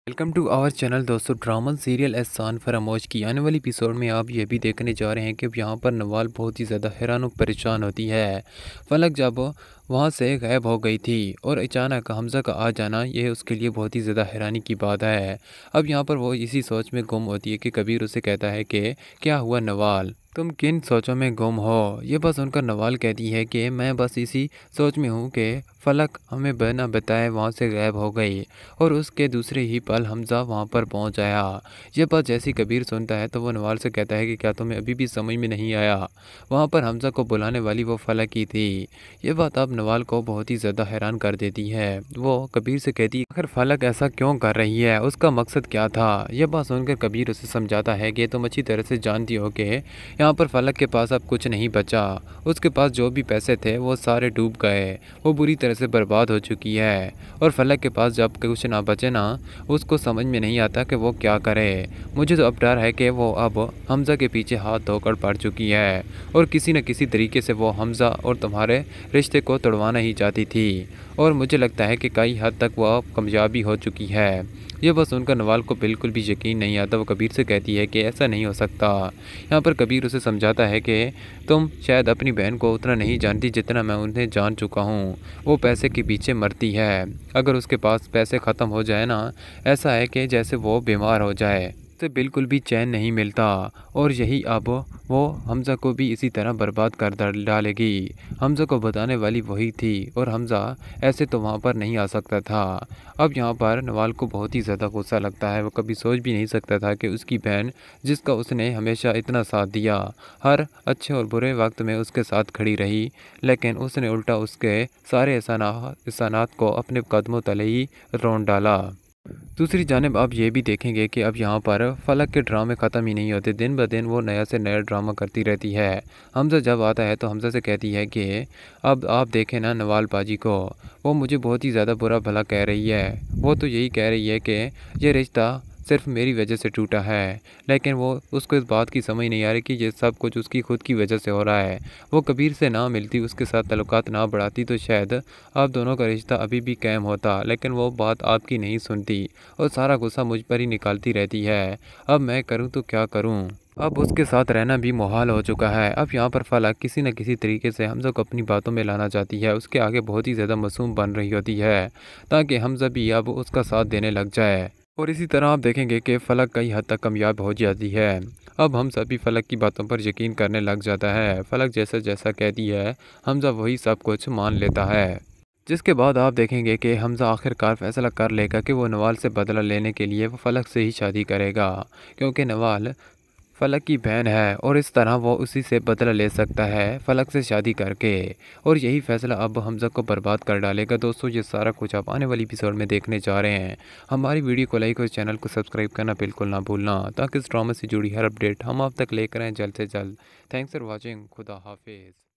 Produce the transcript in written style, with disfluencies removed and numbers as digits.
Welcome to our channel दोस्तों। Drama serial एहसान फरामोश की आने वाली एपिसोड में आप ये भी देखने जा रहे हैं कि यहाँ पर नवाल बहुत ही ज़्यादा हैरान और परेशान होती है। फलक जब वहाँ से गायब हो गई थी और अचानक हमज़ा का आ जाना ये उसके लिए बहुत ही ज़्यादा हैरानी की बात है। अब यहाँ पर वो इसी सोच में गुम होती है कि कबीर उसे कहता है कि क्या हुआ नवाल, तुम किन सोचों में गुम हो। ये बस उनका नवाल कहती है कि मैं बस इसी सोच में हूँ कि फलक हमें बिना बताए वहाँ से गायब हो गई और उसके दूसरे ही पल हमज़ा वहाँ पर पहुँच आया। ये बात जैसी कबीर सुनता है तो वो नवाल से कहता है कि क्या तुम्हें अभी भी समझ में नहीं आया, वहाँ पर हमज़ा को बुलाने वाली वो फलक ही थी। ये बात अब नवाल को बहुत ही ज़्यादा हैरान कर देती है। वो कबीर से कहती है आखिर फलक ऐसा क्यों कर रही है, उसका मकसद क्या था। यह बात सुनकर कबीर उसे समझाता है कि तुम अच्छी तरह से जानती हो कि यहाँ पर फलक के पास अब कुछ नहीं बचा। उसके पास जो भी पैसे थे वो सारे डूब गए, वो बुरी तरह से बर्बाद हो चुकी है। और फलक के पास जब कुछ ना बचे ना, उसको समझ में नहीं आता कि वो क्या करे। मुझे तो अब डर है कि वो अब हमज़ा के पीछे हाथ धोकर पड़ चुकी है और किसी न किसी तरीके से वो हमज़ा और तुम्हारे रिश्ते को तोड़वाना ही चाहती थी और मुझे लगता है कि कई हद तक वो अब कामयाबी हो चुकी है। ये बस उनका नवाल को बिल्कुल भी यकीन नहीं आता। वो कबीर से कहती है कि ऐसा नहीं हो सकता। यहाँ पर कबीर उसे समझाता है कि तुम शायद अपनी बहन को उतना नहीं जानती जितना मैं उन्हें जान चुका हूँ। वो पैसे के पीछे मरती है, अगर उसके पास पैसे ख़त्म हो जाए ना, ऐसा है कि जैसे वो बीमार हो जाए, उसे बिल्कुल भी चैन नहीं मिलता और यही अब वो हमज़ा को भी इसी तरह बर्बाद कर डालेगी। हमज़ा को बताने वाली वही थी और हमज़ा ऐसे तो वहाँ पर नहीं आ सकता था। अब यहाँ पर नवाल को बहुत ही ज़्यादा गुस्सा लगता है। वो कभी सोच भी नहीं सकता था कि उसकी बहन, जिसका उसने हमेशा इतना साथ दिया, हर अच्छे और बुरे वक्त में उसके साथ खड़ी रही, लेकिन उसने उल्टा उसके सारे एहसानात को अपने कदमों तले ही रौंद डाला। दूसरी जानिब आप ये भी देखेंगे कि अब यहाँ पर फलक के ड्रामे ख़त्म ही नहीं होते। दिन ब दिन वो नया से नया ड्रामा करती रहती है। हमज़ा जब आता है तो हमज़ा से कहती है कि अब आप देखें ना नवाल पाजी को, वो मुझे बहुत ही ज़्यादा बुरा भला कह रही है। वो तो यही कह रही है कि ये रिश्ता सिर्फ मेरी वजह से टूटा है, लेकिन वो उसको इस बात की समझ नहीं आ रही कि ये सब कुछ उसकी खुद की वजह से हो रहा है। वो कबीर से ना मिलती, उसके साथ ताल्लुकात ना बढ़ाती तो शायद आप दोनों का रिश्ता अभी भी कायम होता, लेकिन वो बात आपकी नहीं सुनती और सारा गुस्सा मुझ पर ही निकालती रहती है। अब मैं करूँ तो क्या करूँ। अब उसके साथ रहना भी मुहाल हो चुका है। अब यहाँ पर फलक किसी न किसी तरीके से हमज़ा को अपनी बातों में लाना चाहती है। उसके आगे बहुत ही ज़्यादा मासूम बन रही होती है ताकि हमज़ा भी अब उसका साथ देने लग जाए। और इसी तरह आप देखेंगे कि फलक कई हद तक कामयाब हो जाती है। अब हम सभी फलक की बातों पर यकीन करने लग जाता है। फलक जैसा जैसा कहती है हमज़ा वही सब कुछ मान लेता है। जिसके बाद आप देखेंगे कि हमज़ा आखिरकार फैसला कर लेगा कि वो नवाल से बदला लेने के लिए वो फलक से ही शादी करेगा, क्योंकि नवाल फलक की बहन है और इस तरह वो उसी से बदला ले सकता है फलक से शादी करके। और यही फैसला अब हमज़ा को बर्बाद कर डालेगा। दोस्तों ये सारा कुछ आप आने वाली एपिसोड में देखने जा रहे हैं। हमारी वीडियो को लाइक और चैनल को सब्सक्राइब करना बिल्कुल ना भूलना, ताकि इस ड्रामा से जुड़ी हर अपडेट हम आप तक लेकर आएँ जल्द से जल्द। Thanks for watching. खुदा हाफिज़।